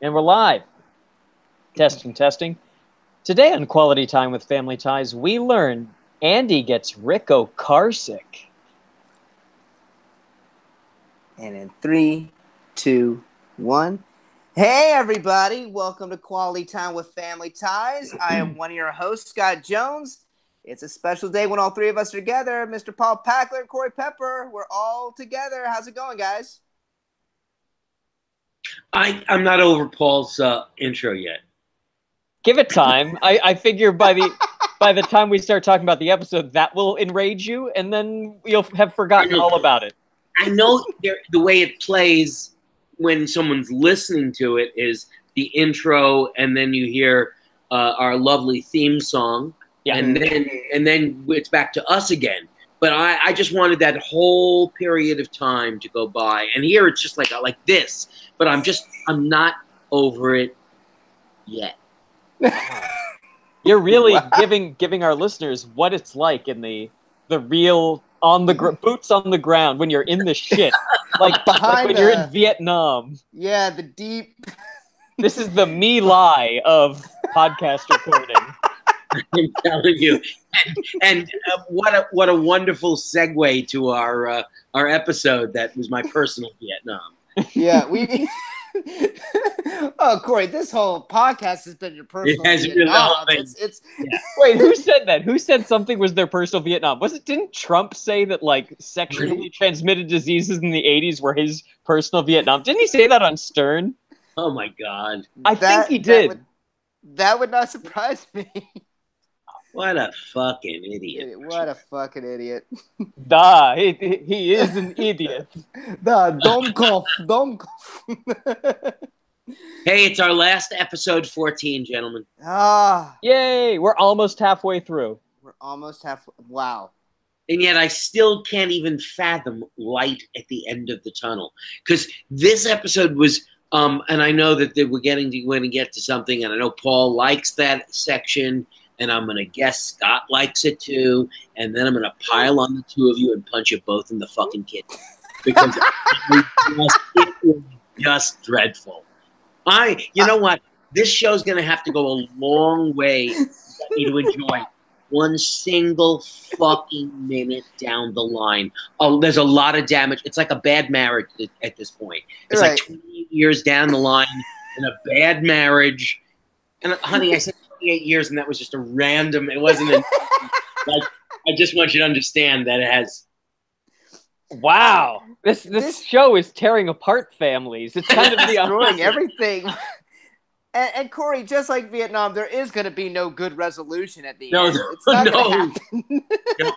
And we're live. Testing, testing. Today on Quality Time with Family Ties, we learn Andy gets Rico carsick. And in 3, 2, 1. Hey, everybody. Welcome to Quality Time with Family Ties. I am one of your hosts, Scott Jones. It's a special day when all three of us are together. Mr. Paul Packler and Corey Pepper. We're all together. How's it going, guys? I'm not over Paul's intro yet. Give it time. I figure by the time we start talking about the episode, that will enrage you, and then you'll have forgotten all about it. I know the way it plays when someone's listening to it is the intro, and then you hear our lovely theme song, and then it's back to us again. But I just wanted that whole period of time to go by, and here it's just like this. But I'm not over it yet. You're really giving our listeners what it's like in the real boots on the ground when you're in the shit, like when you're in Vietnam. Yeah, the deep. This is the Me Lie of podcast recording. I'm telling you, and what a wonderful segue to our episode that was my personal Vietnam. Yeah, we. Oh, Corey, this whole podcast has been your personal Vietnam. Wait, who said that? Who said something was their personal Vietnam? Didn't Trump say that like sexually transmitted diseases in the 80s were his personal Vietnam? Didn't he say that on Stern? Oh my God. I think he did. That would not surprise me. What a fucking idiot. What a fucking idiot. Duh, he is an idiot. Domkov. Hey, it's our last episode 14, gentlemen. Yay, we're almost halfway through. We're almost halfway. Wow. And yet I still can't even fathom light at the end of the tunnel. Because this episode was, and I know that we're going to get to something, and I know Paul likes that section, and I'm going to guess Scott likes it too, and then I'm going to pile on the two of you and punch you both in the fucking kidney. Because it was just dreadful. You know what? This show's going to have to go a long way for me to enjoy one single fucking minute down the line. Oh, there's a lot of damage. It's like a bad marriage at this point. It's like 28 years down the line in a bad marriage. And honey, I said 28 years, and that was just a random. It wasn't like. I just want you to understand that it has. Wow, this show is tearing apart families. It's kind of destroying everything. And Corey, just like Vietnam, there is going to be no good resolution at the end. It's not going to happen. No.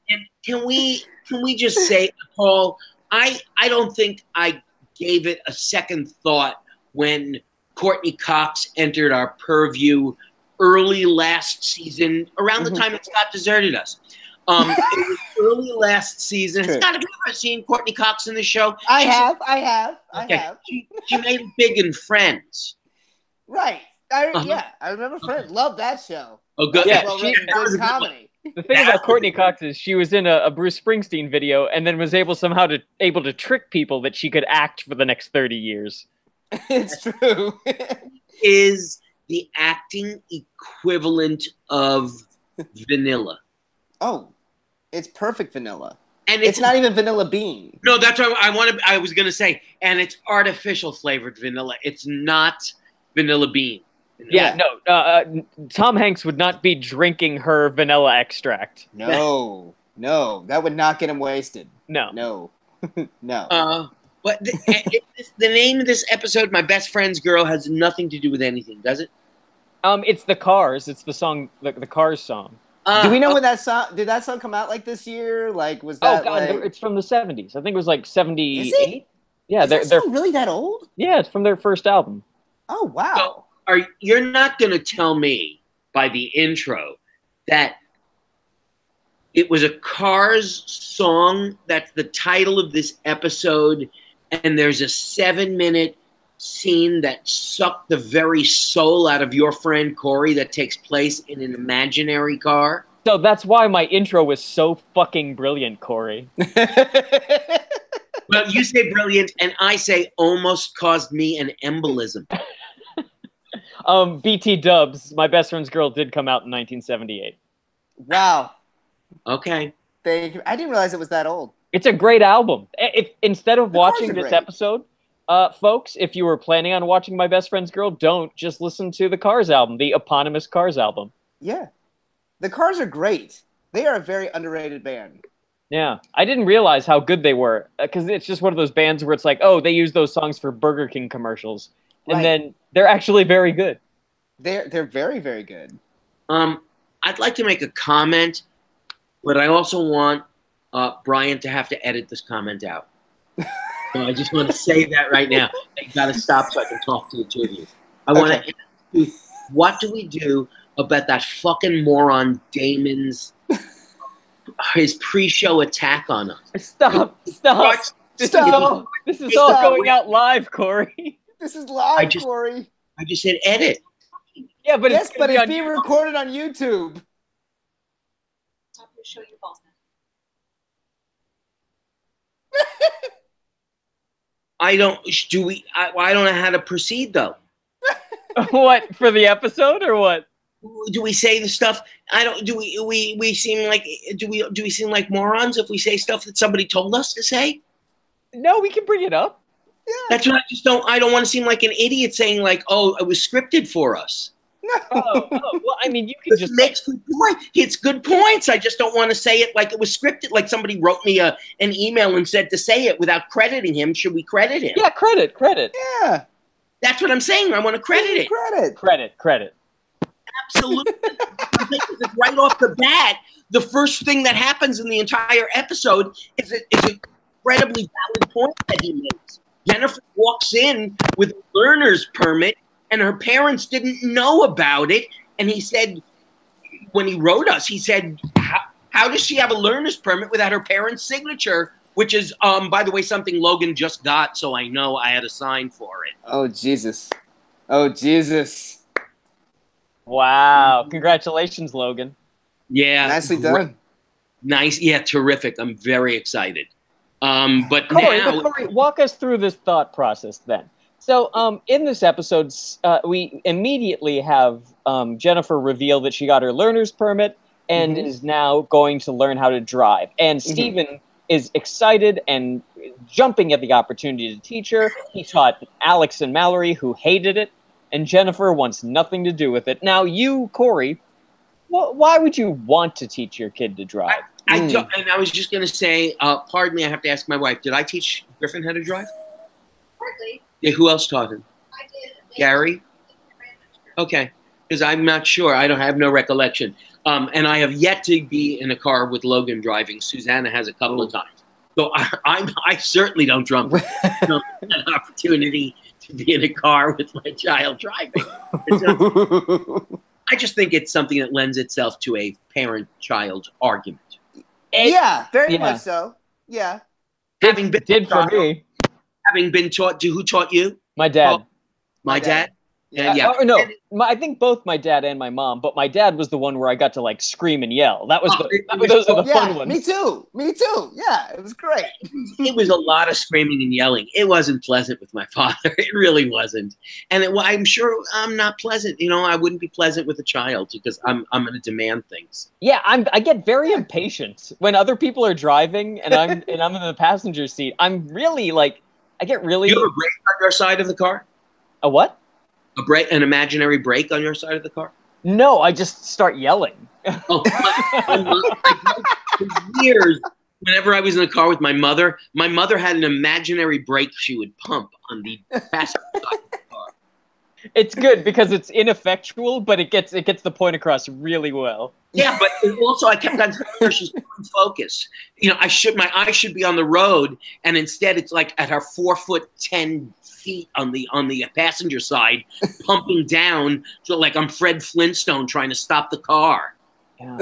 And can we just say, Paul? I don't think I gave it a second thought when Courtney Cox entered our purview early last season, around the time that Scott deserted us. It was early last season. Scott, have you ever seen Courtney Cox in the show? I have. She made it big in Friends. Right. I remember Friends. Love that show. Oh, good. Yeah, good comedy. The thing about Courtney Cox is she was in a Bruce Springsteen video and then was able to trick people that she could act for the next 30 years. It's true. Is the acting equivalent of Vanilla. Oh, it's perfect vanilla. And it's not even vanilla bean. No, that's what I was going to say. And it's artificial flavored vanilla. It's not vanilla bean. Yeah, no. Tom Hanks would not be drinking her vanilla extract. No, that would not get him wasted. No. But the name of this episode, My Best Friend's Girl, has nothing to do with anything, does it? It's the Cars. It's the song, the Cars song. Do we know when that song? Did that song come out like this year? Like, was that? Oh God, it's from the 70s. I think it was like 78. Is it? Yeah, they're really that old? Yeah, it's from their first album. Oh wow! So you're not going to tell me by the intro that it was a Cars song? That's the title of this episode, and there's a 7-minute scene that sucked the very soul out of your friend Corey that takes place in an imaginary car? So that's why my intro was so fucking brilliant, Corey. Well, you say brilliant, and I say almost caused me an embolism. BT Dubs, My Best Friend's Girl, did come out in 1978. Wow. Okay. Thank you. I didn't realize it was that old. It's a great album. If instead of The watching Cars are this great. episode, folks, if you were planning on watching My Best Friend's Girl, don't just listen to the Cars album, the eponymous Cars album. Yeah. The Cars are great. They are a very underrated band. Yeah, I didn't realize how good they were because it's just one of those bands where it's like, oh, they use those songs for Burger King commercials, and Right. then they're actually very good. They're very, very good. I'd like to make a comment, but I also want Brian to have to edit this comment out. So I just want to say that right now. You got to stop so I can talk to the two of you. I want to ask you, what do we do about that fucking moron Damon's his pre-show attack on us? Stop! This is all going out live, Corey. This is live, Corey. I just said edit. Yeah, but it's being recorded on YouTube. Stop to show your balls. I don't know how to proceed though. What, for the episode or what? Do we say the stuff? We seem like morons if we say stuff that somebody told us to say? No, we can bring it up. Yeah. That's what I don't want to seem like an idiot saying like, oh, it was scripted for us. No. Well, I mean, you can just makes good point. It's good points. I just don't want to say it like it was scripted. Like somebody wrote me an email and said to say it without crediting him. Should we credit him? Yeah, credit. Yeah. That's what I'm saying. I want to credit it. Credit. Absolutely. Right off the bat, the first thing that happens in the entire episode is an incredibly valid point that he makes. Jennifer walks in with a learner's permit, and her parents didn't know about it. And he said, when he wrote us, he said, how does she have a learner's permit without her parents' signature? Which is, by the way, something Logan just got, so I know I had to sign for it. Oh, Jesus. Oh, Jesus. Wow. Congratulations, Logan. Yeah. Nicely done. Nice. Yeah, terrific. I'm very excited. But Corey, now... Corey, walk us through this thought process then. So in this episode, we immediately have Jennifer reveal that she got her learner's permit and is now going to learn how to drive. And Steven is excited and jumping at the opportunity to teach her. He taught Alex and Mallory, who hated it, and Jennifer wants nothing to do with it. Now, you, Corey, why would you want to teach your kid to drive? I was just going to say, pardon me, I have to ask my wife, did I teach Griffin how to drive? Partly. Yeah, who else taught him? I did. Gary? Okay, because I'm not sure. I have no recollection. And I have yet to be in a car with Logan driving. Susanna has a couple of times. So I certainly don't jump an opportunity to be in a car with my child driving. I just think it's something that lends itself to a parent-child argument. Yeah, very much so. Yeah. Having been for me. Having been taught, who taught you? My dad. Oh, my dad? Yeah. Oh, no, I think both my dad and my mom, but my dad was the one where I got to like scream and yell. That was those are the fun ones. Me too. Yeah, it was great. It was a lot of screaming and yelling. It wasn't pleasant with my father. It really wasn't. And I'm sure I'm not pleasant. You know, I wouldn't be pleasant with a child because I'm going to demand things. Yeah, I get very impatient when other people are driving and I'm in the passenger seat. I'm really like, I get really. Do you have a brake on your side of the car? A what? An imaginary brake on your side of the car? No, I just start yelling. For years, whenever I was in a car with my mother had an imaginary brake she would pump on the passenger side of the car. It's good because it's ineffectual, but it gets the point across really well. Yeah, but also I kept on telling her she's putting focus. You know, my eyes should be on the road, and instead it's like at her 4'10" on the passenger side, pumping down, so like I'm Fred Flintstone trying to stop the car. Yeah.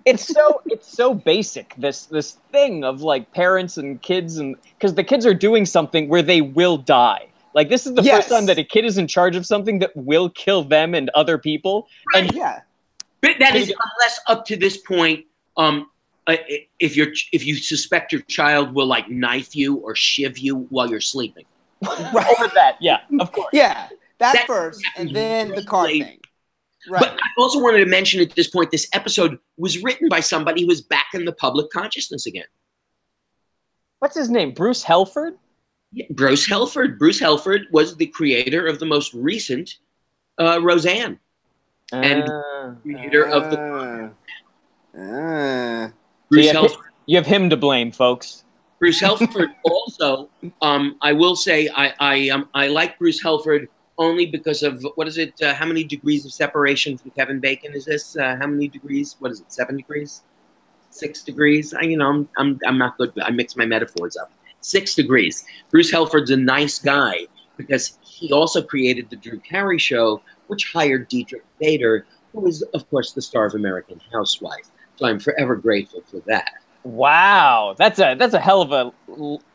It's so basic, this thing of like parents and kids, and because the kids are doing something where they will die. Like this is the first time that a kid is in charge of something that will kill them and other people. Right. And but that is unless up to this point, if you suspect your child will like knife you or shiv you while you're sleeping. Over that, yeah, of course. Yeah, That first, and then the card late. thing. Right. But I also wanted to mention at this point, this episode was written by somebody who was back in the public consciousness again. What's his name? Bruce Helford? Yeah, Bruce Helford. Bruce Helford was the creator of the most recent Roseanne. And creator of the Bruce Helford. You have him to blame, folks. Bruce Helford also, I will say, I like Bruce Helford only because of, what is it, how many degrees of separation from Kevin Bacon is this? How many degrees? What is it, 7 degrees? 6 degrees? I'm not good. I mix my metaphors up. 6 degrees. Bruce Helford's a nice guy because he also created the Drew Carey Show, which hired Dietrich Bader, who is, of course, the star of American Housewife. So I'm forever grateful for that. Wow, that's a hell of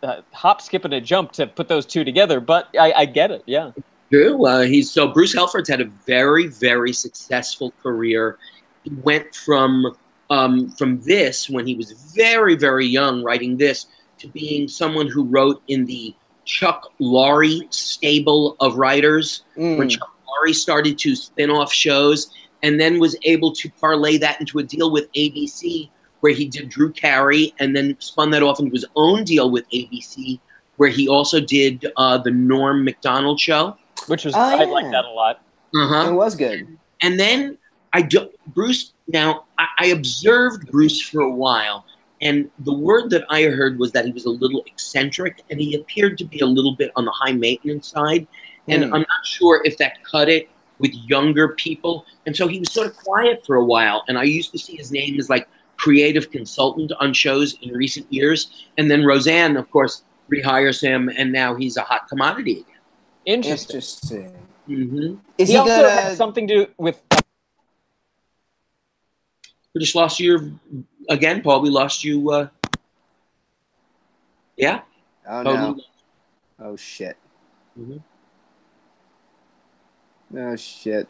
a hop, skip, and a jump to put those two together. But I get it, yeah. True. Bruce Helford's had a very, very successful career. He went from this, when he was very, very young, writing this, to being someone who wrote in the Chuck Lorre stable of writers, when Chuck Lorre started to spin off shows, and then was able to parlay that into a deal with ABC, where he did Drew Carey, and then spun that off into his own deal with ABC, where he also did the Norm Macdonald Show. Which was, I like that a lot. It was good. And then Bruce, now I observed Bruce for a while, and the word that I heard was that he was a little eccentric, and he appeared to be a little bit on the high maintenance side. And I'm not sure if that cut it with younger people. And so he was sort of quiet for a while. And I used to see his name as like creative consultant on shows in recent years. And then Roseanne, of course, rehires him, and now he's a hot commodity again. Interesting. Mm-hmm. He also had something to do with... We just lost you again, Paul. We lost you. Yeah? Oh, no. Oh, shit. Mm-hmm. Oh, shit.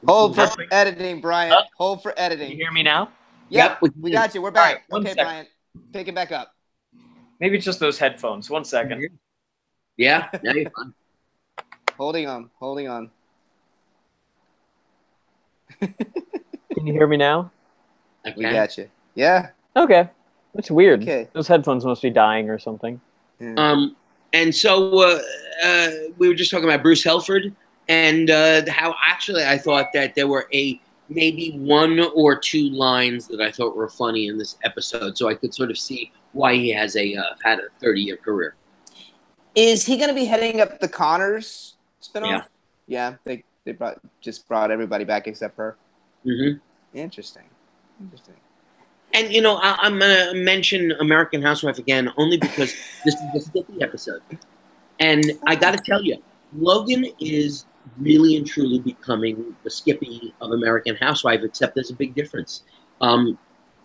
Hold for editing, Brian. Hold for editing. Can you hear me now? Yep, we got you. We're back. Right, okay, Brian. Pick it back up. Maybe it's just those headphones. 1 second. Yeah, now you're fine. Holding on. Holding on. Can you hear me now? Okay. We got you. Yeah. Okay. That's weird. Okay. Those headphones must be dying or something. Yeah. And so we were just talking about Bruce Helford, and how actually I thought that there were maybe 1 or 2 lines that I thought were funny in this episode, so I could sort of see why he has had a 30-year career. Is he going to be heading up the Connors spinoff? Yeah. They just brought everybody back except her. Mm-hmm. Interesting. And, I'm going to mention American Housewife again, only because this is the Skippy episode. And I got to tell you, Logan is really and truly becoming the Skippy of American Housewife, except there's a big difference.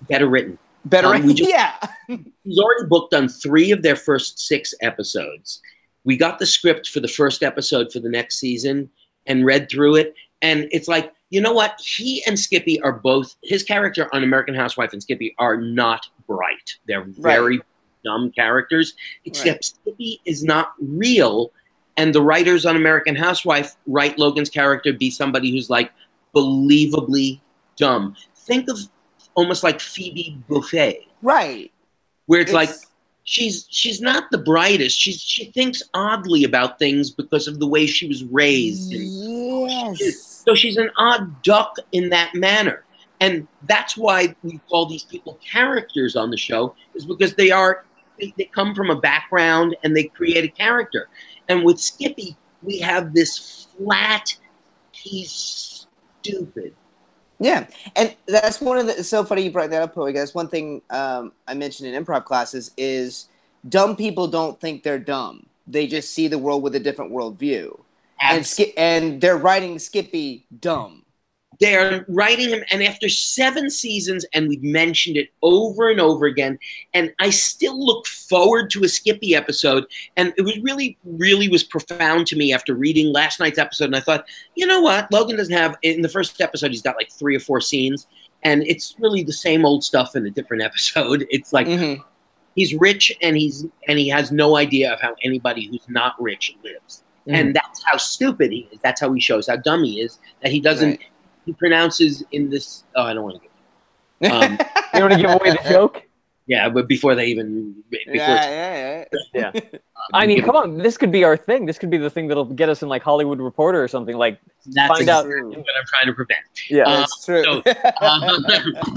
Better written. Yeah. He's already booked on 3 of their first 6 episodes. We got the script for the first episode for the next season and read through it. And it's like, you know what? He and Skippy are both, his character on American Housewife and Skippy are not bright. They're very dumb characters, except Skippy is not real. And the writers on American Housewife write Logan's character be somebody who's like believably dumb. Think of almost like Phoebe Buffay. Right. Where it's like, she's not the brightest. She thinks oddly about things because of the way she was raised. Yes. So she's an odd duck in that manner. And that's why we call these people characters on the show, is because they come from a background and they create a character. And with Skippy, we have this flat, he's stupid. Yeah, and that's one of the. It's so funny you brought that up, Poe. That's one thing I mentioned in improv classes is dumb people don't think they're dumb. They just see the world with a different worldview. And they're writing Skippy dumb. They are writing him, and after 7 seasons, and we've mentioned it over and over again, and I still look forward to a Skippy episode, and it was really, really was profound to me after reading last night's episode, and I thought, you know what, Logan doesn't have, in the first episode, he's got like 3 or 4 scenes, and it's really the same old stuff in a different episode. It's like, he's rich and he has no idea of how anybody who's not rich lives. And that's how stupid he is. That's how he shows how dumb he is. That he doesn't. Right. He pronounces in this. Oh, I don't want to give. You don't want to give away the joke. Yeah, but before they even. Yeah. I mean, come on. This could be our thing. This could be the thing that'll get us in like Hollywood Reporter or something. Like, that's find out what I'm trying to prevent. Yeah, that's true.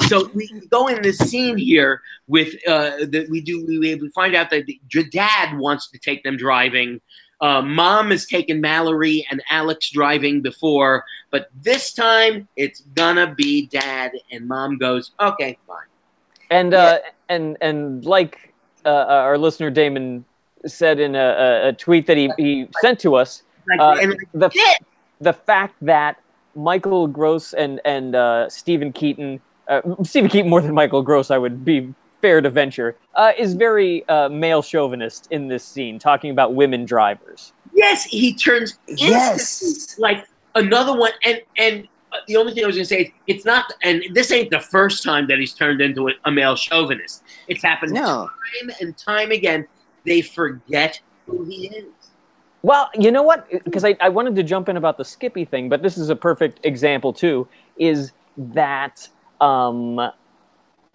So we go in this scene here with we find out that your dad wants to take them driving. Mom has taken Mallory and Alex driving before, but this time it's gonna be Dad. And Mom goes, "Okay, fine." And and like our listener Damon said in a tweet that he sent to us, the fact that Michael Gross and Stephen Keaton more than Michael Gross, I would be fair to venture, is very male chauvinist in this scene, talking about women drivers. Yes, he turns instantly like another one. And the only thing I was going to say is it's not, and this ain't the first time that he's turned into a male chauvinist. It's happened time and time again. They forget who he is. Well, you know what? Because I wanted to jump in about the Skippy thing, but this is a perfect example too, is that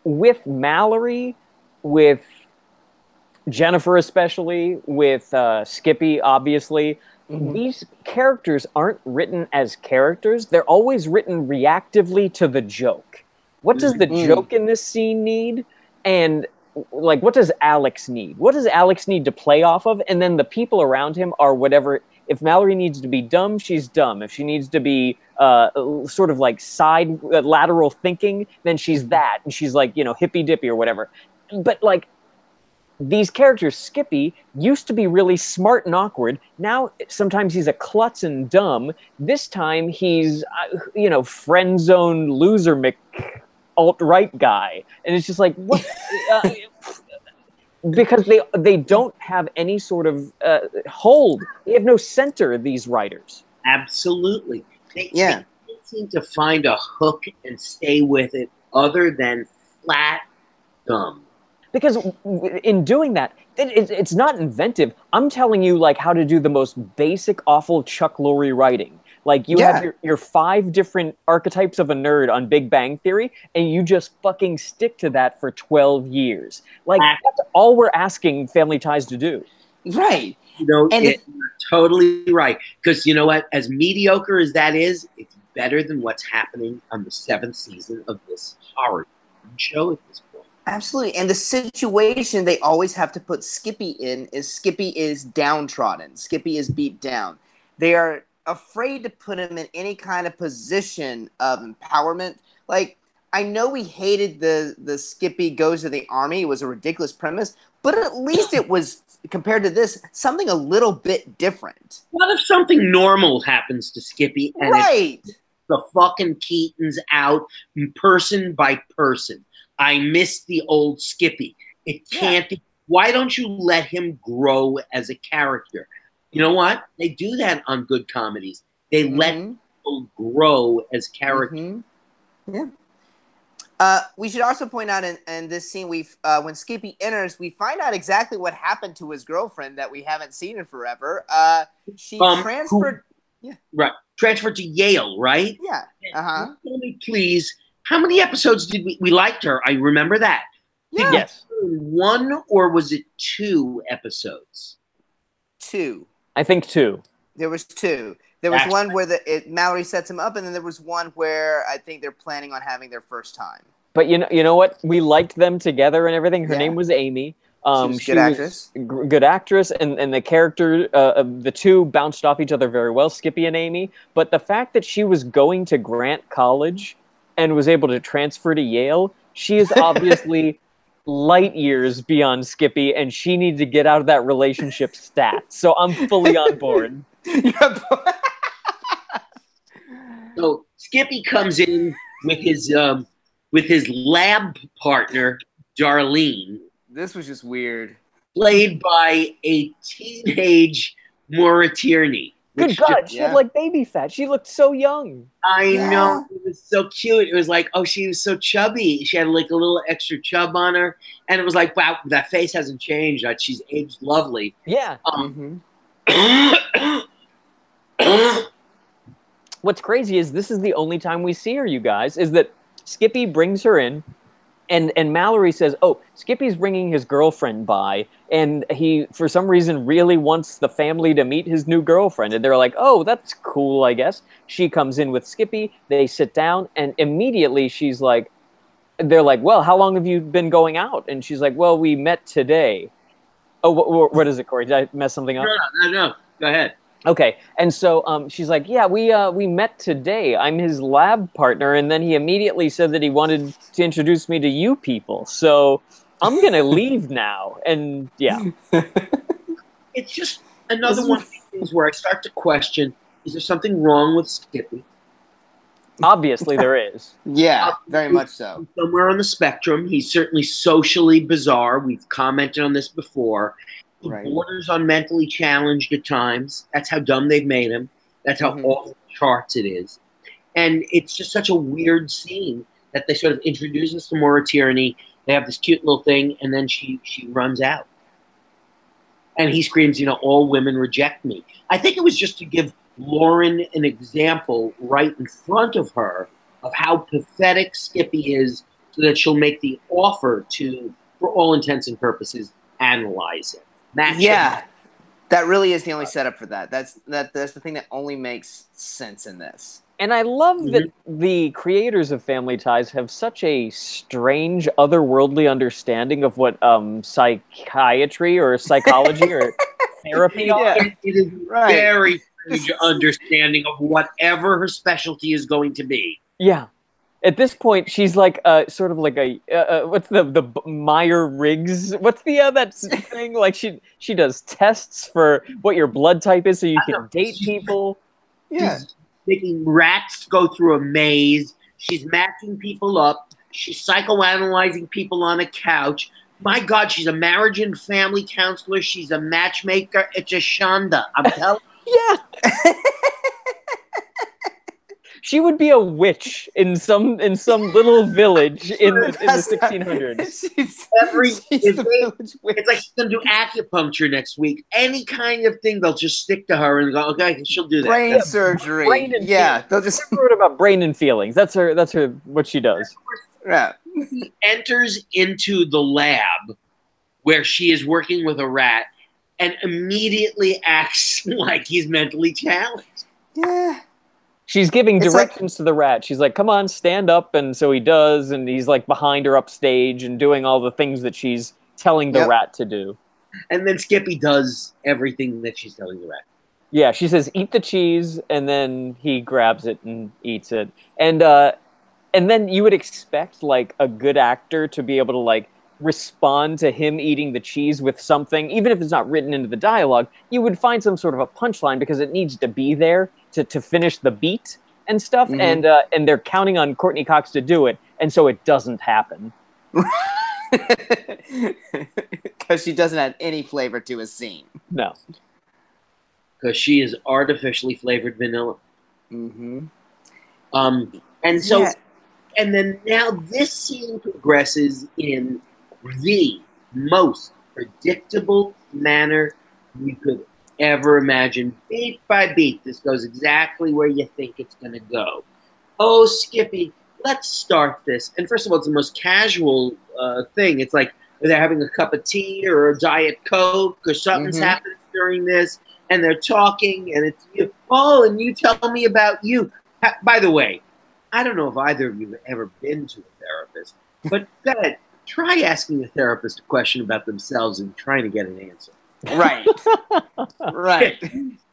with Mallory, with Jennifer especially, with Skippy obviously, these characters aren't written as characters. They're always written reactively to the joke. What does the joke in this scene need? And like, what does Alex need? What does Alex need to play off of? And then the people around him are whatever. If Mallory needs to be dumb, she's dumb. If she needs to be sort of like lateral thinking, then she's that. And she's like, hippy dippy or whatever. But like, these characters, Skippy, used to be really smart and awkward. Now, sometimes he's a klutz and dumb. This time, he's, friend zone loser alt-right guy. And it's just like, what? Because they don't have any sort of hold. They have no center, these writers. Absolutely. They seem to find a hook and stay with it other than flat dumb. Because in doing that, it's not inventive. I'm telling you, like, how to do the most basic, awful Chuck Lorre writing. Like, you have your 5 different archetypes of a nerd on Big Bang Theory, and you just fucking stick to that for 12 years. Like, that's all we're asking Family Ties to do. Right. You're totally right. Because you know what? As mediocre as that is, it's better than what's happening on the 7th season of this horror show at this point. Absolutely. And the situation they always have to put Skippy in is Skippy is downtrodden. Skippy is beat down. They are afraid to put him in any kind of position of empowerment. Like, I know we hated the Skippy goes to the army. It was a ridiculous premise, but at least it was, compared to this, something a little bit different. What if something normal happens to Skippy and it's the fucking Keatons out person by person? I miss the old Skippy. It can't be. Why don't you let him grow as a character? You know what? They do that on good comedies. They let people grow as characters. We should also point out in this scene, when Skippy enters, we find out exactly what happened to his girlfriend that we haven't seen in forever. She transferred. Transferred to Yale, right? Yeah. Tell me, please. How many episodes did we liked her? I remember that. Yeah. Yes. 1 or was it 2 episodes? 2. I think 2. There was 2. There was one where Mallory sets him up, and then there was one where I think they're planning on having their first time. But you know what? We liked them together and everything. Her name was Amy. She was good actress, and the character, the two bounced off each other very well, Skippy and Amy. But the fact that she was going to Grant College and was able to transfer to Yale, she is obviously light years beyond Skippy, and she needed to get out of that relationship stat. So I'm fully on board. So Skippy comes in with his lab partner, Darlene. This was just weird. Played by a teenage Maura Tierney. Good God, she had like baby fat. She looked so young. I know. It was so cute. It was like, oh, she was so chubby. She had like a little extra chub on her. And it was like, wow, that face hasn't changed. She's aged lovely. Yeah. What's crazy is this is the only time we see her, you guys, is that Skippy brings her in. And Mallory says, oh, Skippy's bringing his girlfriend by, and he, for some reason, really wants the family to meet his new girlfriend. And they're like, oh, that's cool, I guess. She comes in with Skippy, they sit down, and immediately she's like, they're like, well, how long have you been going out? And she's like, well, we met today. Oh, what is it, Corey? Did I mess something up? No. Go ahead. Okay, and so she's like, yeah, we met today. I'm his lab partner, and then he immediately said that he wanted to introduce me to you people. So I'm gonna leave now, and yeah. It's just another one of these things where I start to question: is there something wrong with Skippy? Obviously, there is. Yeah, very much so. Somewhere on the spectrum, he's certainly socially bizarre. We've commented on this before. He borders on mentally challenged at times. That's how dumb they've made him. That's how off the charts it is. And it's just such a weird scene that they sort of introduce us to Maura Tierney. They have this cute little thing, and then she runs out. And he screams, you know, all women reject me. I think it was just to give Lauren an example right in front of her of how pathetic Skippy is so that she'll make the offer to, for all intents and purposes, analyze it. That really is the only setup for that. That's the thing that only makes sense in this. And I love that the creators of Family Ties have such a strange, otherworldly understanding of what psychiatry or psychology or therapy are. It is very strange understanding of whatever her specialty is going to be. Yeah. At this point, she's like sort of like a what's the Meyer-Riggs? What's the that thing? Like she does tests for what your blood type is, so you can date people. Yeah, she's making rats go through a maze. She's matching people up. She's psychoanalyzing people on a couch. My God, she's a marriage and family counselor. She's a matchmaker. It's a shanda. I'm telling you. Yeah. She would be a witch in some little village in the 1600s. She's it's the village witch. It's like she's gonna do acupuncture next week. Any kind of thing, they'll just stick to her and go, okay, she'll do that. Brain surgery. Brain and they'll just wrote about brain and feelings. That's her what she does. Yeah. He enters into the lab where she is working with a rat and immediately acts like he's mentally challenged. Yeah. She's giving directions to the rat. She's like, come on, stand up. And so he does. And he's like behind her upstage and doing all the things that she's telling the rat to do. And then Skippy does everything that she's telling the rat. Yeah, she says, eat the cheese. And then he grabs it and eats it. And then you would expect like a good actor to be able to like respond to him eating the cheese with something, even if it's not written into the dialogue. You would find some sort of a punchline because it needs to be there to finish the beat and stuff. And they're counting on Courtney Cox to do it, and so it doesn't happen. Because she doesn't have any flavor to a scene. No. Because she is artificially flavored vanilla. Mm-hmm. And so, and then now this scene progresses in the most predictable manner you could ever imagine. Beat by beat, this goes exactly where you think it's going to go. Oh, Skippy, let's start this. And first of all, it's the most casual thing. It's like they're having a cup of tea or a Diet Coke or something's happening during this, and they're talking, and it's you. Oh, and you tell me about you. By the way, I don't know if either of you have ever been to a therapist, but go ahead, try asking a therapist a question about themselves and trying to get an answer. Right. Right.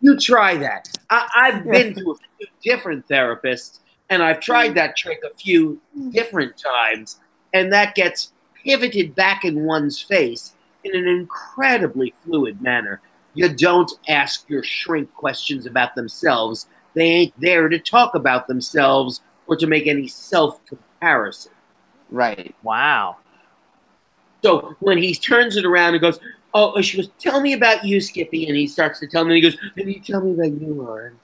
You try that. I've been to a few different therapists, and I've tried that trick a few different times, and that gets pivoted back in one's face in an incredibly fluid manner. You don't ask your shrink questions about themselves. They ain't there to talk about themselves or to make any self-comparison. Right. Wow. So when he turns it around and goes, Oh, and she goes, tell me about you, Skippy. And he starts to tell me, and he goes, and you tell me about you, Lauren.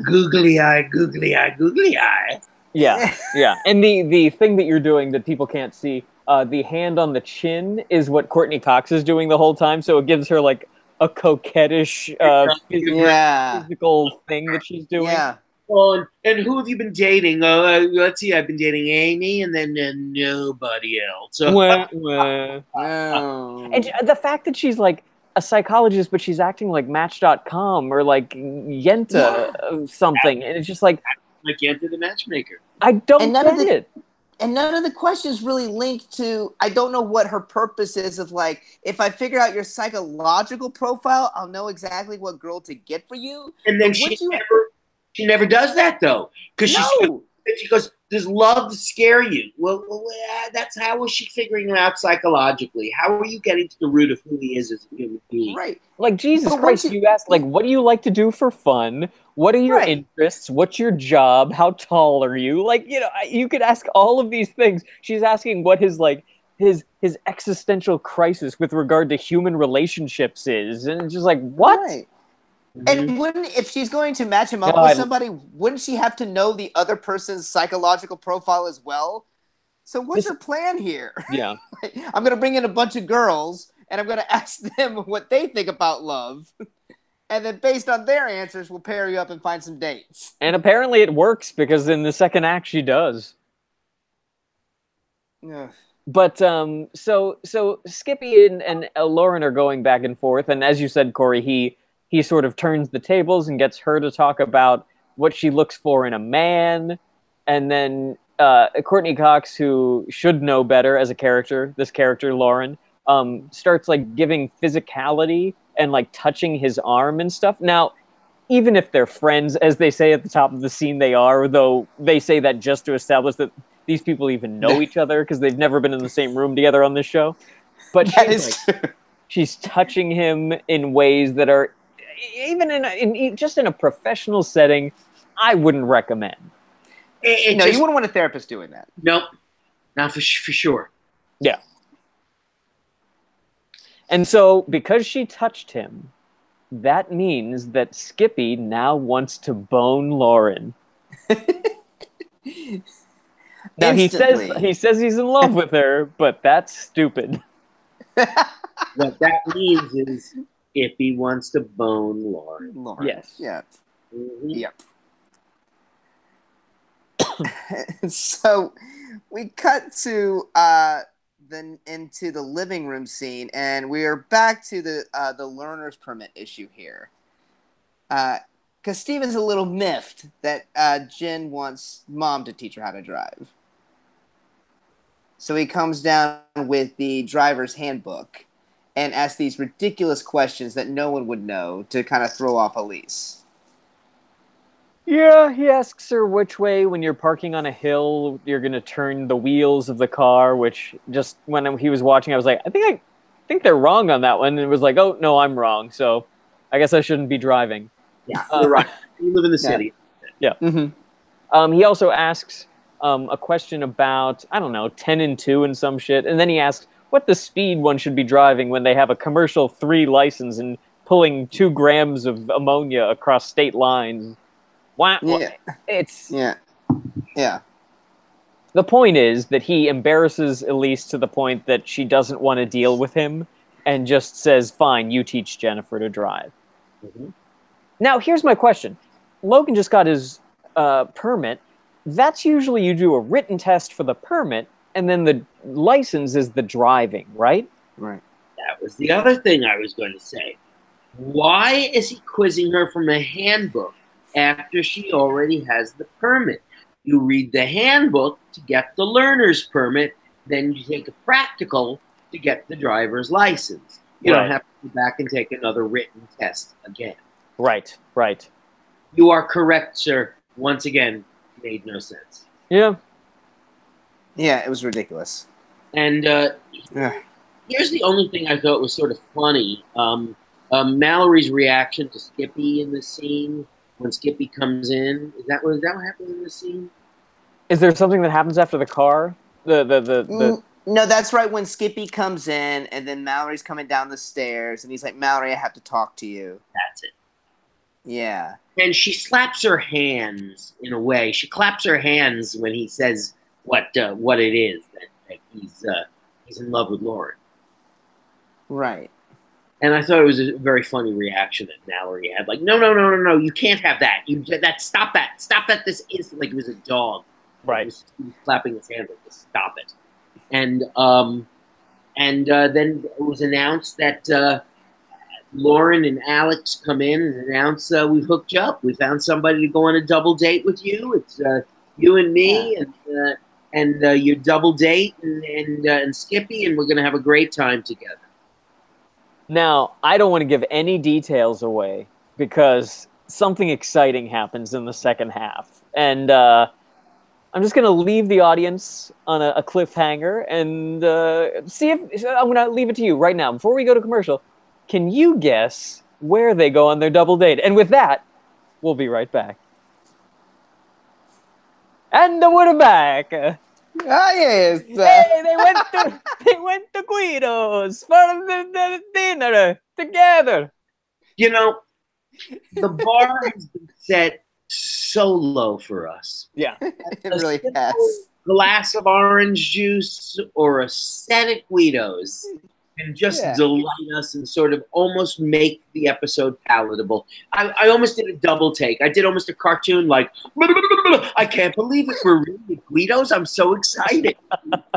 Googly eye, googly eye, googly eye. Yeah, yeah. And the thing that you're doing that people can't see, the hand on the chin is what Courtney Cox is doing the whole time. So it gives her like a coquettish physical thing that she's doing. Yeah. Oh, and who have you been dating? Let's see, I've been dating Amy and then nobody else. Wah, Oh. And the fact that she's like a psychologist, but she's acting like Match.com or like Yenta something. And it's just like Yenta the matchmaker. I don't get it. And none of the questions really link to, I don't know what her purpose is of like, if I figure out your psychological profile, I'll know exactly what girl to get for you. And then she never does that though. Because she goes, does love scare you? Well, that's how was she figuring it out psychologically? How are you getting to the root of who he is as a human being? Right. Like, Jesus Christ, you asked, like, what do you like to do for fun? What are your interests? What's your job? How tall are you? Like, you know, you could ask all of these things. She's asking what his, like, his existential crisis with regard to human relationships is. And it's just like, what? Right. And if she's going to match him up with somebody, wouldn't she have to know the other person's psychological profile as well? So what's her plan here? Yeah. I'm going to bring in a bunch of girls, and I'm going to ask them what they think about love. And then based on their answers, we'll pair you up and find some dates. And apparently it works, because in the second act she does. Yeah. But so Skippy and Lauren are going back and forth, and as you said, Corey, he sort of turns the tables and gets her to talk about what she looks for in a man. And then Courtney Cox, who should know better as a character, this character, Lauren, starts like giving physicality and like touching his arm and stuff. Now, even if they're friends, as they say at the top of the scene they are, though they say that just to establish that these people even know each other because they've never been in the same room together on this show. But she's touching him in ways that are, even in just in a professional setting, I wouldn't recommend. You wouldn't want a therapist doing that. Nope, not for sure. Yeah. And so, because she touched him, that means that Skippy now wants to bone Lauren. Now he says he's in love with her, but that's stupid. What that means is if he wants to bone Lauren. Yes. Yeah. Mm-hmm. Yep. So we cut to into the living room scene, and we are back to the learner's permit issue here. Because Steven's a little miffed that Jen wants Mom to teach her how to drive. So he comes down with the driver's handbook and asks these ridiculous questions that no one would know to kind of throw off Elise. Yeah, he asks her which way, when you're parking on a hill, you're going to turn the wheels of the car, which just when he was watching, I was like, I think they're wrong on that one. And it was like, oh, no, I'm wrong. So I guess I shouldn't be driving. Yeah, you're right. You live in the city. Yeah. Mm-hmm. He also asks a question about, I don't know, 10 and 2 and some shit. And then he asks what the speed one should be driving when they have a commercial 3 license and pulling 2 grams of ammonia across state lines. Wow. Yeah. It's... Yeah. The point is that he embarrasses Elise to the point that she doesn't want to deal with him and just says, fine, you teach Jennifer to drive. Mm-hmm. Now, here's my question. Logan just got his permit. That's usually you do a written test for the permit, and then the license is the driving, right? Right. That was the other thing I was going to say. Why is he quizzing her from a handbook after she already has the permit? You read the handbook to get the learner's permit, then you take a practical to get the driver's license. You don't have to go back and take another written test again. Right. You are correct, sir. Once again, made no sense. Yeah. Yeah, it was ridiculous. And here's the only thing I thought was sort of funny. Mallory's reaction to Skippy in the scene when Skippy comes in. Is that what happens in the scene? Is there something that happens after the car? The No, that's right when Skippy comes in, and then Mallory's coming down the stairs, and he's like, Mallory, I have to talk to you. That's it. Yeah. And she slaps her hands in a way. She claps her hands when he says what it is, that he's in love with Lauren. Right. And I thought it was a very funny reaction that Mallory had. Like, no, you can't have that. Stop that this instant. Like it was a dog. Right. He was clapping his hands like, stop it. And then it was announced that Lauren and Alex come in and announce we've hooked you up. We found somebody to go on a double date with you. It's you and me and your double date and Skippy, and we're going to have a great time together. Now, I don't want to give any details away because something exciting happens in the second half. And I'm just going to leave the audience on a cliffhanger and see if I'm going to leave it to you right now. Before we go to commercial, can you guess where they go on their double date? And with that, we'll be right back. And we're back. Ah, yes. Hey, they went to Guido's for the dinner together. You know, the bar has been set so low for us. Yeah. It really has. Glass of orange juice or a set at Guido's can just delight us and sort of almost make the episode palatable. I almost did a double take. I did almost a cartoon like, I can't believe it. We're really at Guido's. I'm so excited.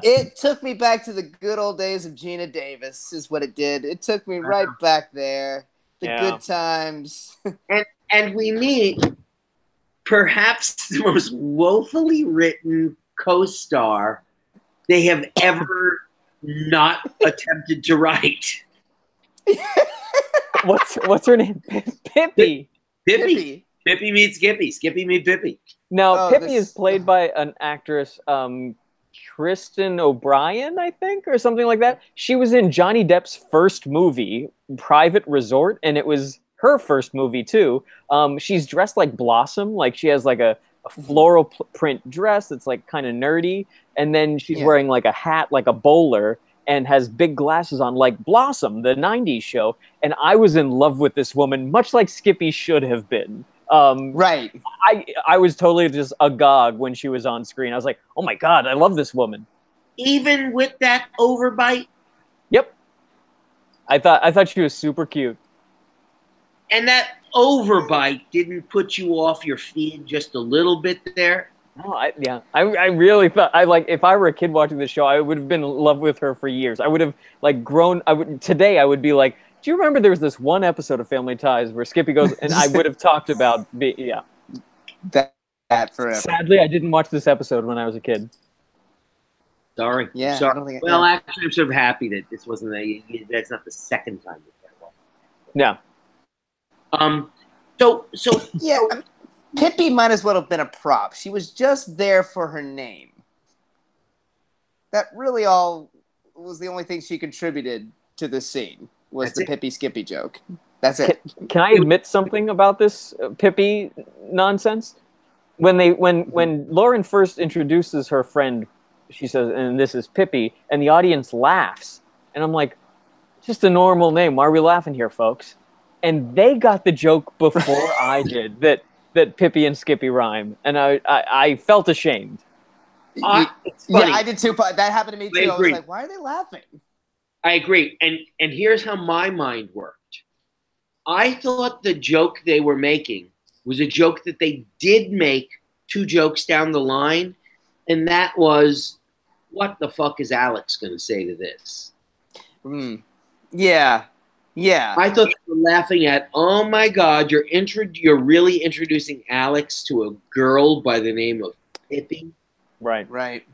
It took me back to the good old days of Gina Davis is what it did. It took me right back there. The good times. And we meet perhaps the most woefully written co-star they have ever not attempted to write. What's her name? Pippi. Pippi meets Skippy. Skippy meets Pippi. Now, Pippi is played by an actress, Kristen O'Brien, I think, or something like that. She was in Johnny Depp's first movie, Private Resort, and it was her first movie, too. She's dressed like Blossom. Like, she has, like, a floral print dress that's, like, kind of nerdy. And then she's wearing, like, a hat, like a bowler, and has big glasses on, like Blossom, the 90s show. And I was in love with this woman, much like Skippy should have been. Right. I was totally just agog when she was on screen. I was like, oh my God, I love this woman. Even with that overbite? Yep. I thought she was super cute. And that overbite didn't put you off your feet just a little bit there? Oh, I really thought if I were a kid watching this show, I would have been in love with her for years. I would have like grown. Today I would be like, do you remember there was this one episode of Family Ties where Skippy goes, and I would have talked about that forever. Sadly, I didn't watch this episode when I was a kid. Sorry. Yeah. Sorry. I don't think Actually, I'm sort of happy that this wasn't that's not the second time. Yeah. So yeah. Pippi might as well have been a prop. She was just there for her name. That really all was the only thing she contributed to this scene was the Pippi Skippy joke. That's it. Can I admit something about this Pippi nonsense? When Lauren first introduces her friend, she says, and this is Pippi, and the audience laughs. And I'm like, just a normal name. Why are we laughing here, folks? And they got the joke before I did, that Pippi and Skippy rhyme, and I felt ashamed. Yeah, I did too. That happened to me too. I was like, why are they laughing? I agree. And here's how my mind worked. I thought the joke they were making was a joke that they did make 2 jokes down the line, and that was, what the fuck is Alex going to say to this? Yeah. Yeah. I thought they were laughing at, oh my God, you're really introducing Alex to a girl by the name of Pippi. Right. Right.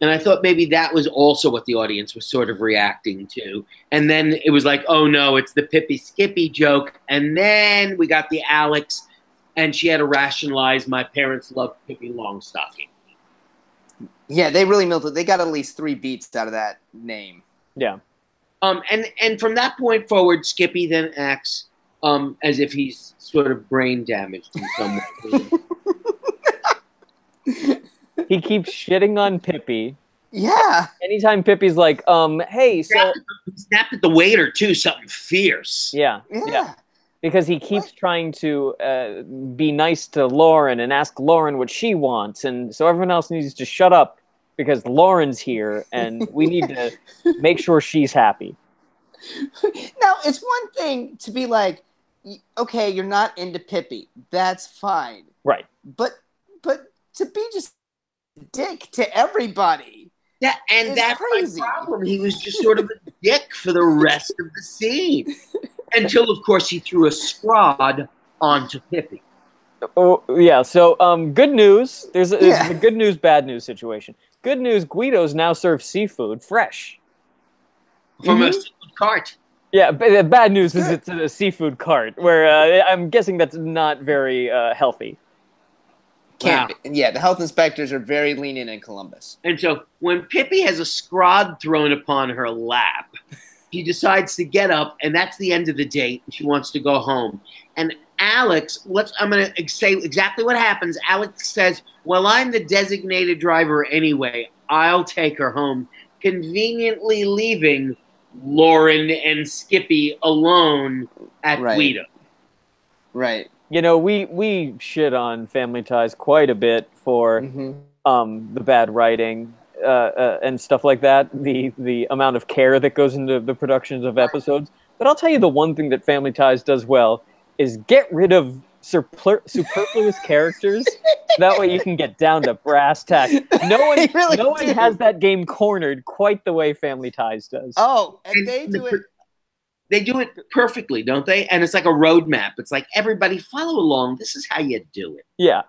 And I thought maybe that was also what the audience was sort of reacting to. And then it was like, oh no, it's the Pippi Skippy joke. And then we got the Alex, and she had to rationalize, my parents loved Pippi Longstocking. Yeah, they really milked it. They got at least 3 beats out of that name. Yeah. And from that point forward, Skippy then acts as if he's sort of brain damaged in some way. He keeps shitting on Pippi. Yeah. Anytime Pippi's like, hey, so He snapped at the waiter too, something fierce. yeah. Because he keeps trying to be nice to Lauren and ask Lauren what she wants, and so everyone else needs to shut up because Lauren's here, and we need to make sure she's happy. Now, it's one thing to be like, okay, you're not into Pippi. That's fine. Right. But to be just a dick to everybody. Yeah, and that's crazy. My problem. He was just sort of a dick for the rest of the scene. Until, of course, he threw a scrod onto Pippi. Oh, yeah, so good news. There's a good news, bad news situation. Good news, Guido's now serves seafood fresh. From a seafood cart. Yeah, bad news is it's a seafood cart, where I'm guessing that's not very healthy. Can't be. Yeah, the health inspectors are very lenient in Columbus. And so when Pippi has a scrod thrown upon her lap, she decides to get up, and that's the end of the date. She wants to go home. And Alex, I'm going to say exactly what happens. Alex says, well, I'm the designated driver anyway. I'll take her home, conveniently leaving Lauren and Skippy alone at Guido. Right. You know, we shit on Family Ties quite a bit for the bad writing and stuff like that, the amount of care that goes into the productions of episodes. But I'll tell you the one thing that Family Ties does well is get rid of superfluous characters. That way you can get down to brass tacks. No one has that game cornered quite the way Family Ties does. Oh, and they do it. They do it perfectly, don't they? And it's like a roadmap. It's like, everybody follow along. This is how you do it. Yeah.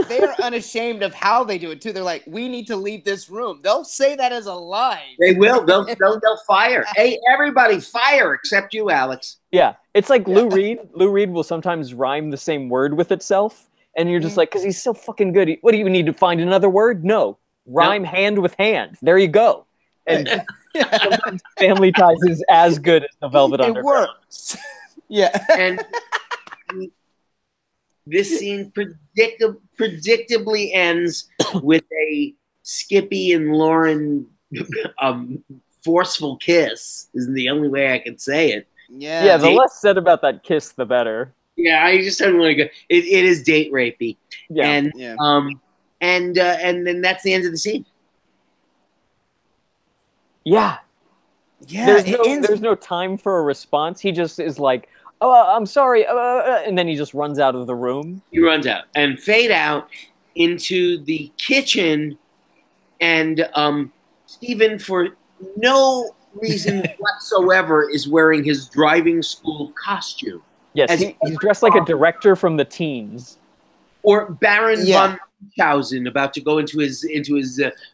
They're unashamed of how they do it, too. They're like, we need to leave this room. They'll say that as a line. They will. They'll fire. Hey, everybody, fire, except you, Alex. Yeah. It's like Lou Reed. Lou Reed will sometimes rhyme the same word with itself. And you're just like, because he's so fucking good. What do you need to find another word? No. Rhyme hand with hand. There you go. And sometimes Family Ties is as good as the Velvet Underground. It works. Yeah. And this scene predictably ends with a Skippy and Lauren forceful kiss. Is the only way I can say it. Yeah. The less said about that kiss, the better. Yeah, I just don't want to go. It is date rapey. Yeah. And then that's the end of the scene. Yeah. There's no time for a response. He just is like, oh, I'm sorry, and then he just runs out of the room. He runs out and fade out into the kitchen, and Stephen, for no reason whatsoever, is wearing his driving school costume. Yes, he's dressed like a director from the teens. Or Baron von Munchausen about to go into his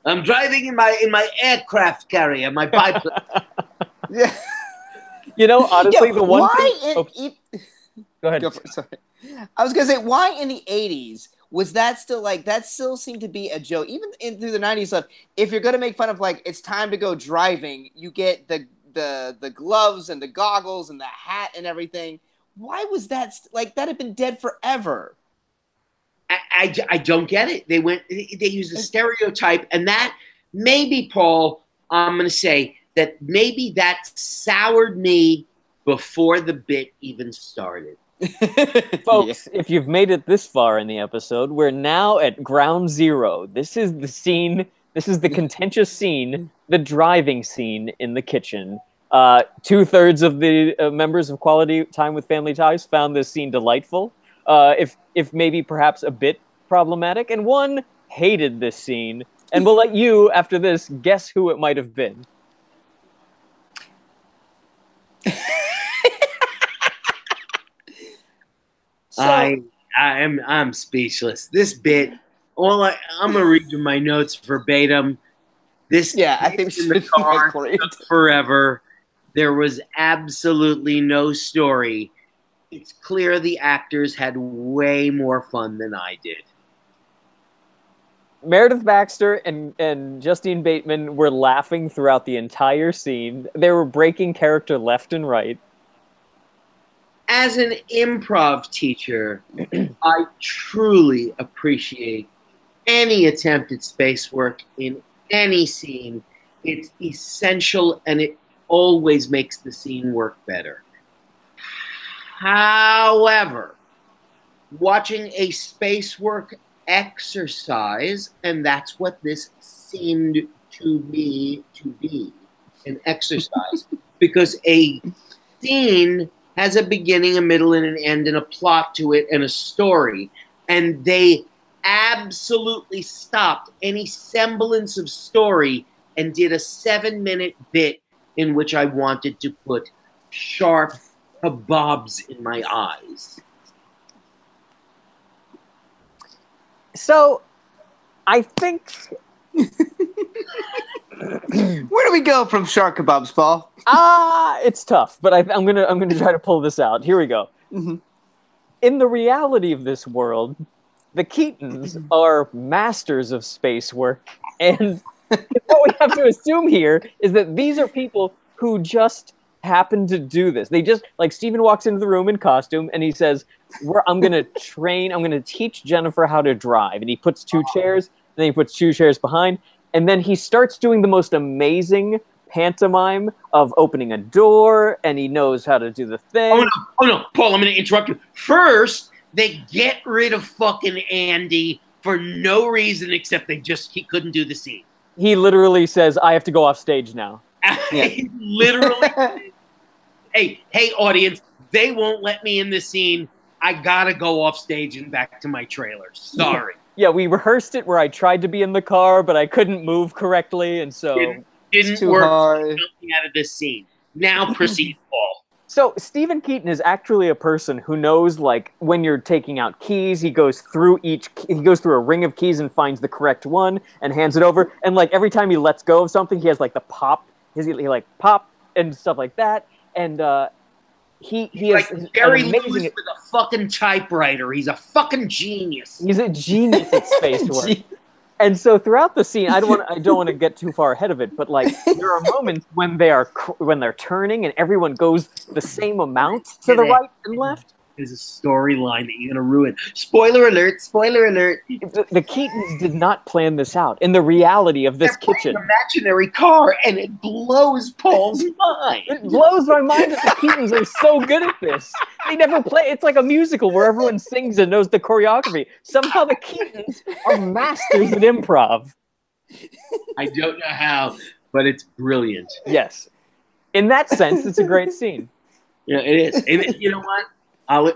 I'm driving in my aircraft carrier, my biplane. Yeah. You know, honestly, the one thing... Go ahead. Go for it, sorry. I was going to say, why in the 80s was that still like, that still seemed to be a joke. Even through the 90s stuff, if you're going to make fun of like, it's time to go driving, you get the gloves and the goggles and the hat and everything. Why was that, like, that had been dead forever? I don't get it. They used a stereotype, and that maybe, Paul, I'm going to say that maybe that soured me before the bit even started. Folks, if you've made it this far in the episode, we're now at ground zero. This is the scene. This is the contentious scene, the driving scene in the kitchen. 2/3 of the members of Quality Time with Family Ties found this scene delightful. If maybe perhaps a bit problematic, and one hated this scene. And we'll let you, after this, guess who it might have been. I'm speechless. This bit, I'm gonna read you my notes verbatim. I think in the car took forever. There was absolutely no story. It's clear the actors had way more fun than I did. Meredith Baxter and Justine Bateman were laughing throughout the entire scene. They were breaking character left and right. As an improv teacher, I truly appreciate any attempt at space work in any scene, it's essential and it always makes the scene work better. However, watching a space work exercise, and that's what this seemed to be an exercise, because a scene has a beginning, a middle, and an end, and a plot to it, and a story, and they absolutely stopped any semblance of story and did a 7-minute bit in which I wanted to put sharp kebabs in my eyes. So, I think... Where do we go from shark kebabs, Paul? It's tough, but I'm gonna try to pull this out. Here we go. Mm-hmm. In the reality of this world, the Keatons are masters of space work, and what we have to assume here is that these are people who just happen to do this. They just, like, Steven walks into the room in costume, and he says, I'm going to teach Jennifer how to drive. And he puts 2 chairs, then he puts 2 chairs behind, and then he starts doing the most amazing pantomime of opening a door, and he knows how to do the thing. Oh no, Paul, I'm going to interrupt you. First, they get rid of fucking Andy for no reason except he couldn't do the scene. He literally says, I have to go off stage now. Yeah. Literally. Hey, audience, they won't let me in the scene. I gotta go off stage and back to my trailer. Sorry. Yeah, we rehearsed it where I tried to be in the car, but I couldn't move correctly, and so... Didn't work jumping out of this scene. Now proceed, Paul. So, Stephen Keaton is actually a person who knows, like, when you're taking out keys, he goes through a ring of keys and finds the correct one and hands it over, and, like, every time he lets go of something, he has, like, the pop, he like, pop and stuff like that, and, He like is Jerry Lewis with a fucking typewriter. He's a fucking genius. He's a genius at space work. And so throughout the scene, I don't want to get too far ahead of it, but like there are moments when they're turning and everyone goes the same amount to the right and left. There's a storyline that you're gonna ruin. Spoiler alert! Spoiler alert! The Keatons did not plan this out. In the reality of this kitchen, an imaginary car, and it blows Paul's mind. It blows my mind that the Keatons are so good at this. They never play. It's like a musical where everyone sings and knows the choreography. Somehow the Keatons are masters at improv. I don't know how, but it's brilliant. Yes, in that sense, it's a great scene. Yeah, it is. And you know what?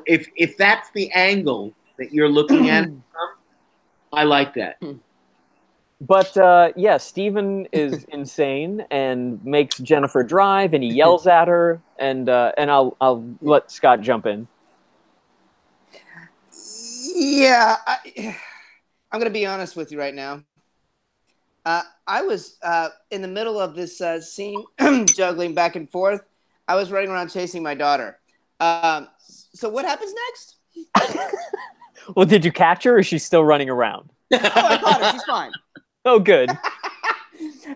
If that's the angle that you're looking at it from, I like that. But yeah, Steven is insane and makes Jennifer drive, and he yells at her, and I'll let Scott jump in. Yeah, I'm gonna be honest with you right now. I was in the middle of this scene, juggling back and forth. I was running around chasing my daughter. So what happens next? Well, did you catch her, or is she still running around? Oh, I caught her. She's fine. Oh, good.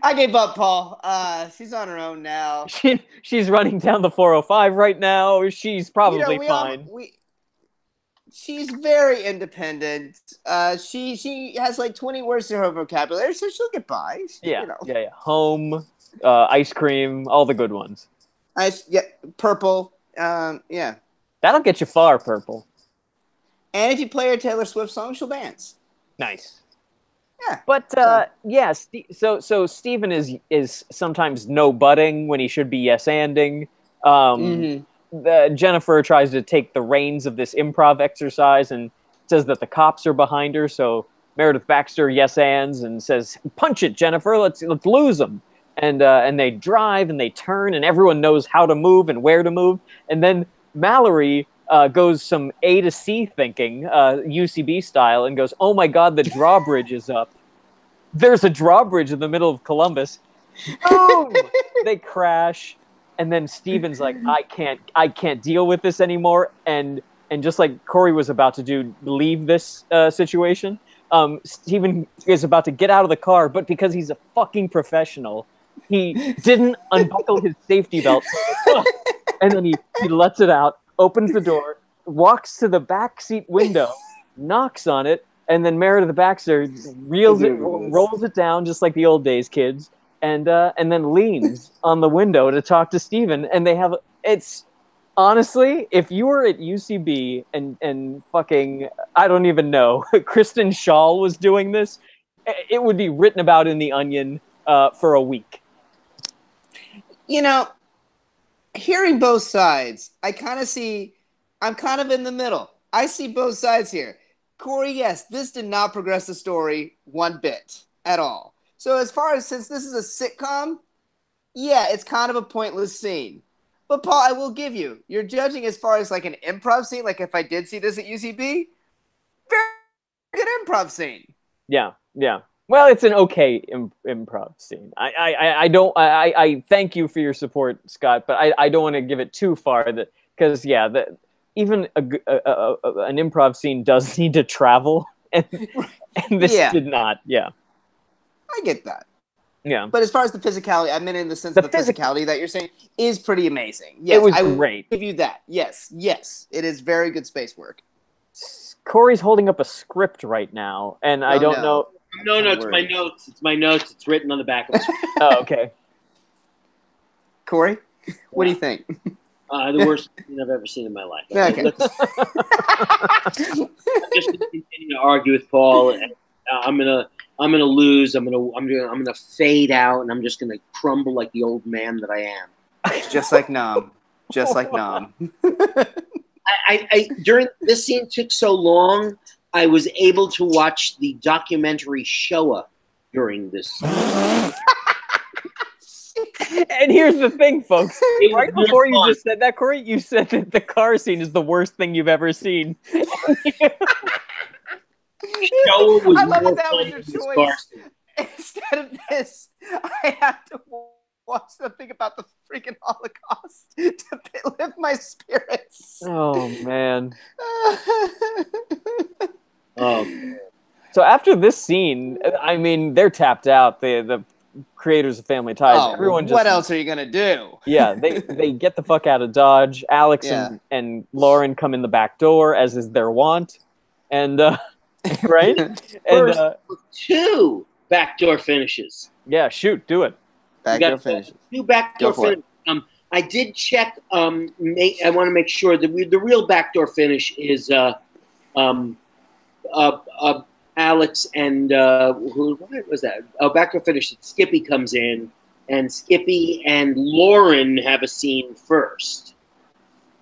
I gave up, Paul. She's on her own now. She's running down the 405 right now. She's probably fine. She's very independent. She has like 20 words to her vocabulary, so she'll get by. Yeah. Home, ice cream, all the good ones. Purple. Yeah. That'll get you far, Purple. And if you play her Taylor Swift song, she'll dance. Nice. Yeah. But yeah, so Steven is sometimes no butting when he should be yes-anding. Jennifer tries to take the reins of this improv exercise and says that the cops are behind her. So Meredith Baxter yes-ands and says, "Punch it, Jennifer. Let's lose them." And they drive and they turn and everyone knows how to move and where to move. And then Mallory goes some A to C thinking, UCB style, and goes, "Oh my God, the drawbridge is up." There's a drawbridge in the middle of Columbus. Boom! They crash, and then Steven's like, I can't deal with this anymore. And just like Corey was about to do, leave this situation. Steven is about to get out of the car, but because he's a fucking professional, he didn't unbuckle his safety belt. And then he lets it out, opens the door, walks to the back seat window, knocks on it, And then Meredith Baxter rolls it down just like the old days, kids, and then leans on the window to talk to Steven. And they have honestly, if you were at UCB and fucking I don't even know, Kristen Schaal was doing this, it would be written about in the Onion for a week. You know, hearing both sides, I'm kind of in the middle. I see both sides here. Corey, yes, this did not progress the story one bit at all. So since this is a sitcom, yeah, it's kind of a pointless scene. But Paul, I will give you're judging as far as like an improv scene, like if I did see this at UCB, very good improv scene. Yeah. Well, it's an okay improv scene. I thank you for your support, Scott, but I don't want to give it too far because even an improv scene does need to travel, and this did not. Yeah, I get that. Yeah, but as far as the physicality, I mean, in the sense of the physicality that you're saying is pretty amazing. Yes, it was great. Give you that. Yes, it is very good space work. Corey's holding up a script right now, and I don't know. No, it's my notes. It's my notes. It's written on the back of it. Oh, okay. Corey, what do you think? The worst thing I've ever seen in my life. Okay. I'm just going to continue to argue with Paul. And, I'm gonna lose. I'm gonna fade out, and I'm just gonna crumble like the old man that I am. Just like Nam. Just like Nam. I during this scene took so long, I was able to watch the documentary Shoah during this. And here's the thing, folks. Right before you just said that, Corey, you said that the car scene is the worst thing you've ever seen. Shoah was I love more that fun was your than this choice. car scene. Instead of this, I have to watch something about the freaking Holocaust to lift my spirits. Oh, man. So after this scene, I mean, they're tapped out. The creators of Family Ties. Everyone just, what else are you going to do? Yeah, they get the fuck out of Dodge. Alex and Lauren come in the back door, as is their wont. And, right? First, two backdoor finishes. Yeah, shoot, do it. Backdoor finishes. Two backdoor finishes. I did check. I want to make sure that the real backdoor finish is Alex and what was that? Oh, backdoor finish. Skippy comes in, and Skippy and Lauren have a scene first.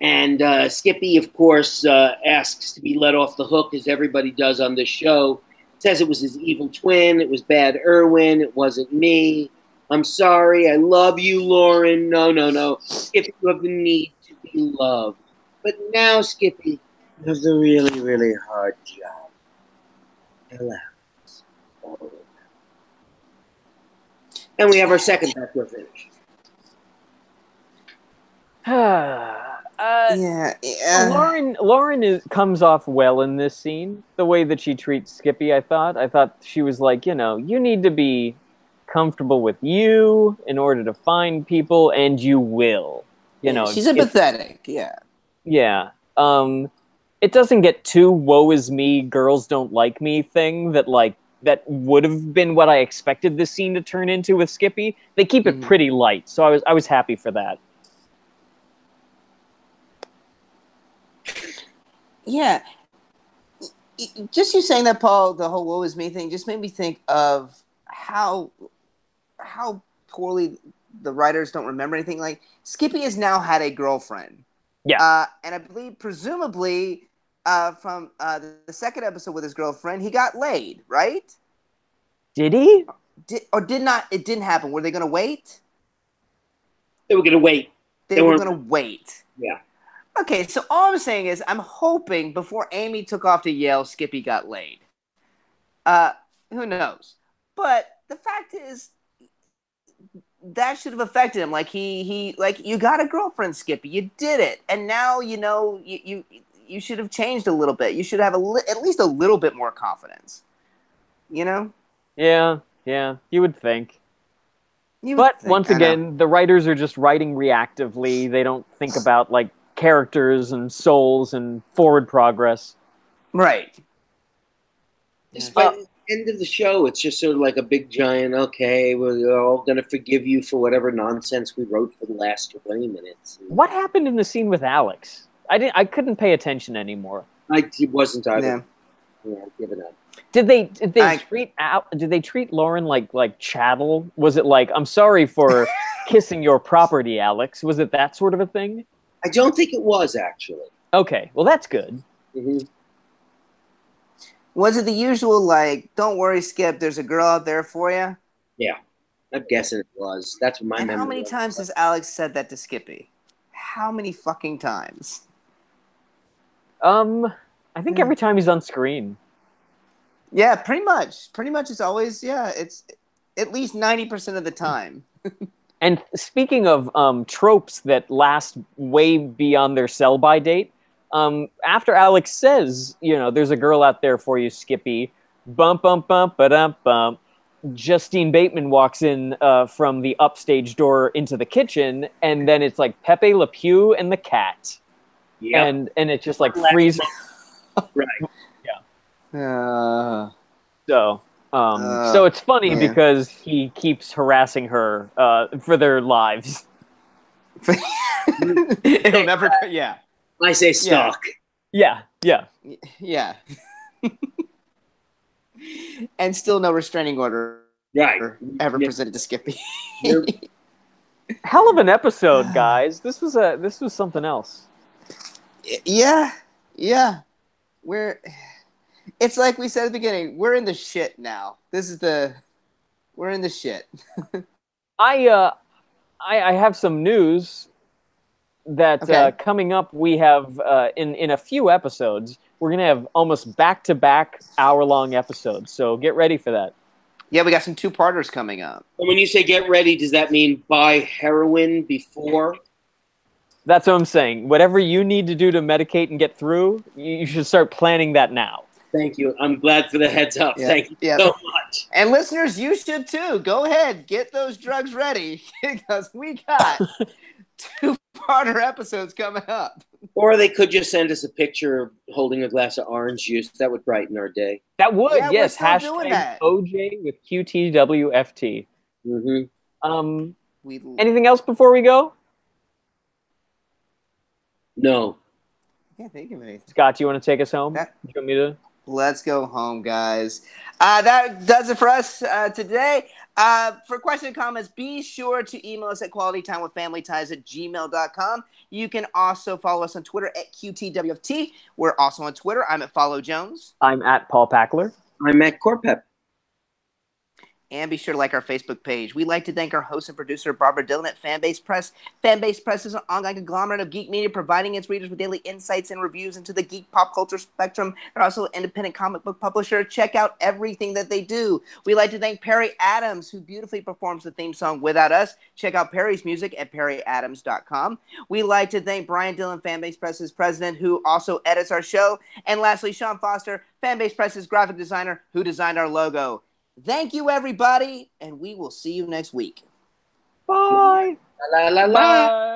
And Skippy, of course, asks to be let off the hook, as everybody does on this show. Says it was his evil twin. It was Bad Irwin. It wasn't me. I'm sorry. I love you, Lauren. No. Skippy, you have the need to be loved. But now, Skippy, you have the really, really hard job. Relax. And we have our second backdoor finish. Lauren comes off well in this scene. The way that she treats Skippy, I thought she was like, you need to be comfortable with you in order to find people, and you will. She's empathetic. Yeah. It doesn't get too woe is me, girls don't like me thing that would have been what I expected this scene to turn into with Skippy. They keep it pretty light, so I was happy for that. Yeah. Just you saying that, Paul, the whole woe is me thing just made me think of how poorly the writers don't remember anything. Like, Skippy has now had a girlfriend. Yeah. And I believe, presumably, from the second episode with his girlfriend, he got laid, right? Did he? Did not? It didn't happen. Were they going to wait? They were going to wait. They were going to wait. Yeah. Okay, so all I'm saying is I'm hoping before Amy took off to Yale, Skippy got laid. Who knows? But the fact is, that should have affected him. Like he you got a girlfriend, Skippy. You did it, and now you should have changed a little bit. You should have at least a little bit more confidence. Yeah, you would think. Once again, the writers are just writing reactively. They don't think about characters and souls and forward progress. Right. But at the end of the show, it's just sort of like a big giant, okay, we're all going to forgive you for whatever nonsense we wrote for the last 20 minutes. What happened in the scene with Alex? I couldn't pay attention anymore. It wasn't either. Yeah. Yeah, give it up. Did they treat Lauren like chattel? Was it like, I'm sorry for kissing your property, Alex? Was it that sort of a thing? I don't think it was, actually. Okay, well that's good. Mm-hmm. Was it the usual, like, don't worry, Skip, there's a girl out there for you? Yeah, I'm guessing it was. That's what my memory How many times has Alex said that to Skippy? How many fucking times? I think every time he's on screen. Yeah, pretty much. Pretty much it's always, it's at least 90% of the time. And speaking of tropes that last way beyond their sell-by date, after Alex says, there's a girl out there for you, Skippy, bump, bump, bump, ba-dum, bump, Justine Bateman walks in from the upstage door into the kitchen, and then it's like Pepe Le Pew and the cat. Yeah. And it just like freezes. Right. Yeah. So it's funny because he keeps harassing her for their lives. It'll never. Yeah. I say stalk. Yeah. Yeah. And still no restraining order. Right. Ever presented to Skippy. Hell of an episode, guys. This was something else. Yeah. It's like we said at the beginning, we're in the shit now. We're in the shit. I have some news that coming up we have in a few episodes, we're going to have almost back-to-back hour-long episodes. So get ready for that. Yeah, we got some two-parters coming up. And when you say get ready, does that mean buy heroin before? That's what I'm saying. Whatever you need to do to medicate and get through, you should start planning that now. Thank you. I'm glad for the heads up. Yeah. Thank you so much. And listeners, you should too. Go ahead. Get those drugs ready because we got two-parter episodes coming up. Or they could just send us a picture of holding a glass of orange juice. That would brighten our day. That would, yeah, yes. We're still doing that. OJ with QTWFT. Mm-hmm. Anything else before we go? No. I can't think of anything. Scott, do you want to take us home? Do you want me to? Let's go home, guys. That does it for us today. For questions and comments, be sure to email us at qualitytimewithfamilyties@gmail.com. You can also follow us on Twitter at QTWFT. We're also on Twitter. I'm at Follow Jones. I'm at Paul Packler. I'm at Corpep. And be sure to like our Facebook page. We'd like to thank our host and producer, Barbara Dillon at Fanbase Press. Fanbase Press is an online conglomerate of geek media providing its readers with daily insights and reviews into the geek pop culture spectrum. They're also an independent comic book publisher. Check out everything that they do. We'd like to thank Perry Adams, who beautifully performs the theme song Without Us. Check out Perry's music at perryadams.com. We'd like to thank Brian Dillon, Fanbase Press's president, who also edits our show. And lastly, Sean Foster, Fanbase Press's graphic designer, who designed our logo. Thank you, everybody, and we will see you next week. Bye. La, la, la, la. Bye.